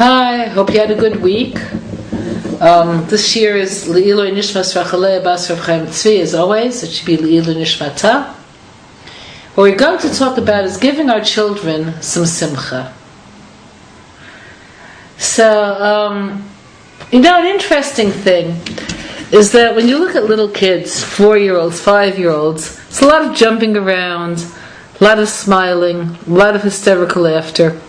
Hi, hope you had a good week. This year is Le'iloi Nishmas Rachalei Bas Rav Chaim Tzvi, as always. It should be Le'iloi Nishmata. What we're going to talk about is giving our children some simcha. So, an interesting thing is that when you look at little kids, 4-year-olds, 5-year-olds, it's a lot of jumping around, a lot of smiling, a lot of hysterical laughter.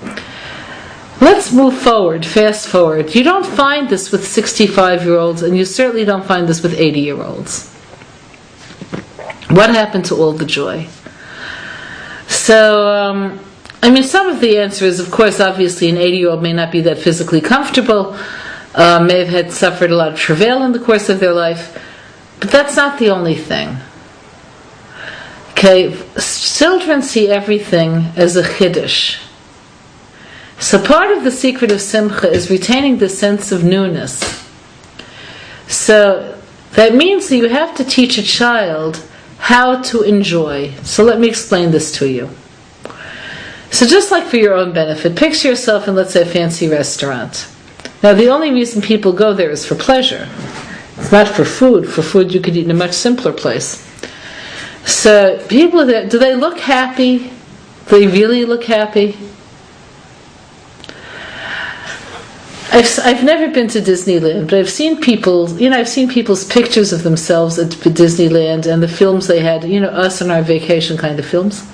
Let's move forward, fast forward. You don't find this with 65-year-olds, and you certainly don't find this with 80-year-olds. What happened to all the joy? So, some of the answer is, of course, obviously an 80-year-old may not be that physically comfortable, may have suffered a lot of travail in the course of their life, but that's not the only thing. Okay, children see everything as a chiddush. So part of the secret of simcha is retaining the sense of newness. So that means that you have to teach a child how to enjoy. So let me explain this to you. So just like for your own benefit, picture yourself in, let's say, a fancy restaurant. Now the only reason people go there is for pleasure. It's not for food. For food you could eat in a much simpler place. So people there, do they look happy? Do they really look happy? I've never been to Disneyland, but I've seen people's pictures of themselves at Disneyland and the films they had, us on our vacation kind of films.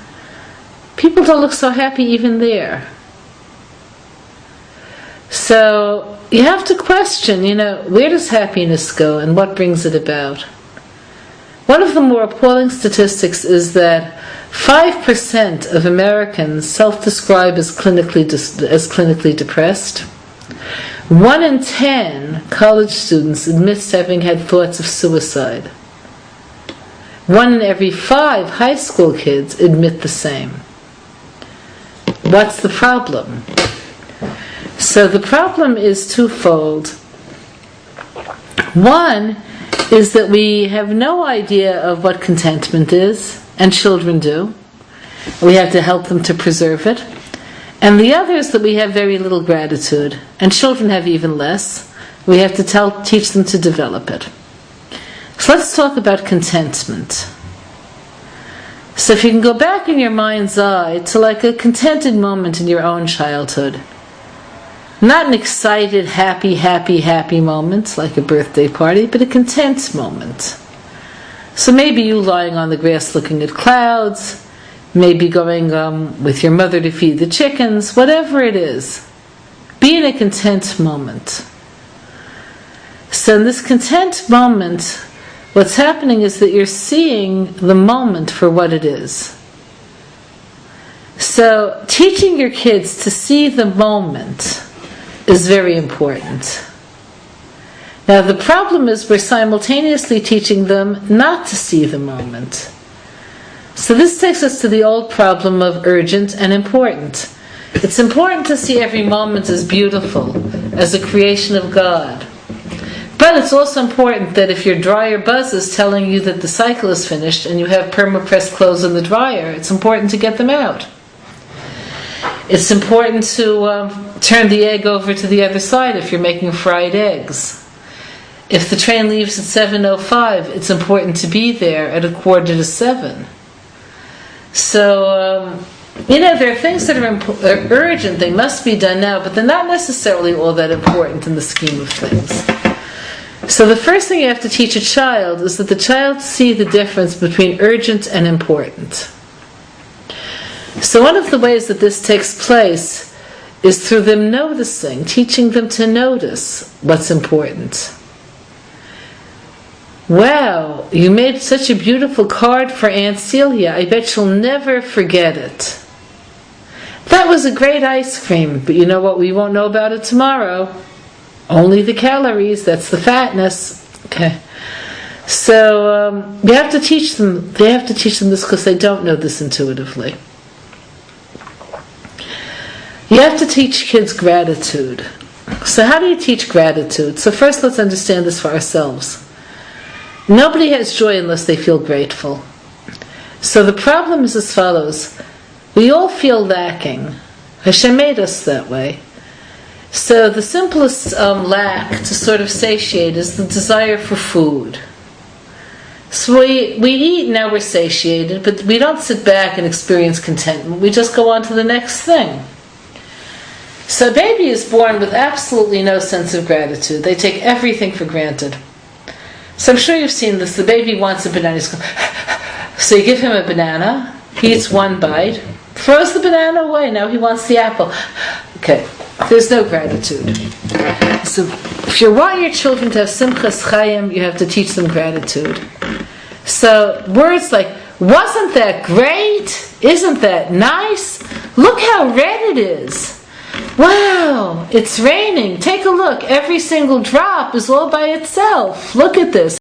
People don't look so happy even there. So you have to question, where does happiness go and what brings it about? One of the more appalling statistics is that 5% of Americans self-describe as clinically depressed. 1 in 10 college students admits having had thoughts of suicide. 1 in every 5 high school kids admit the same. What's the problem? So the problem is twofold. One is that we have no idea of what contentment is, and children do. We have to help them to preserve it. And the other is that we have very little gratitude, and children have even less. We have to teach them to develop it. So let's talk about contentment. So if you can go back in your mind's eye to like a contented moment in your own childhood, not an excited, happy moment like a birthday party, but a content moment. So maybe you lying on the grass looking at clouds, maybe going with your mother to feed the chickens, whatever it is. Be in a content moment. So in this content moment, what's happening is that you're seeing the moment for what it is. So teaching your kids to see the moment is very important. Now the problem is we're simultaneously teaching them not to see the moment. So this takes us to the old problem of urgent and important. It's important to see every moment as beautiful, as a creation of God. But it's also important that if your dryer buzzes telling you that the cycle is finished and you have perma-pressed clothes in the dryer, it's important to get them out. It's important to turn the egg over to the other side if you're making fried eggs. If the train leaves at 7:05, it's important to be there at 6:45. So, there are things that are urgent, they must be done now, but they're not necessarily all that important in the scheme of things. So the first thing you have to teach a child is that the child see the difference between urgent and important. So one of the ways that this takes place is through them noticing, teaching them to notice what's important. Wow, you made such a beautiful card for Aunt Celia. I bet she'll never forget it. That was a great ice cream, but you know what we won't know about it tomorrow? Only the calories, that's the fatness. Okay. So you have to teach them, they have to teach them this because they don't know this intuitively. You have to teach kids gratitude. So how do you teach gratitude? So first let's understand this for ourselves. Nobody has joy unless they feel grateful. So the problem is as follows. We all feel lacking. Hashem made us that way. So the simplest lack to sort of satiate is the desire for food. So we eat, now we're satiated, but we don't sit back and experience contentment. We just go on to the next thing. So a baby is born with absolutely no sense of gratitude. They take everything for granted. So I'm sure you've seen this. The baby wants a banana. So you give him a banana. He eats one bite. Throws the banana away. Now he wants the apple. Okay. There's no gratitude. So if you want your children to have simchas chayim, you have to teach them gratitude. So words like, wasn't that great? Isn't that nice? Look how red it is. Wow, it's raining. Take a look. Every single drop is all by itself. Look at this.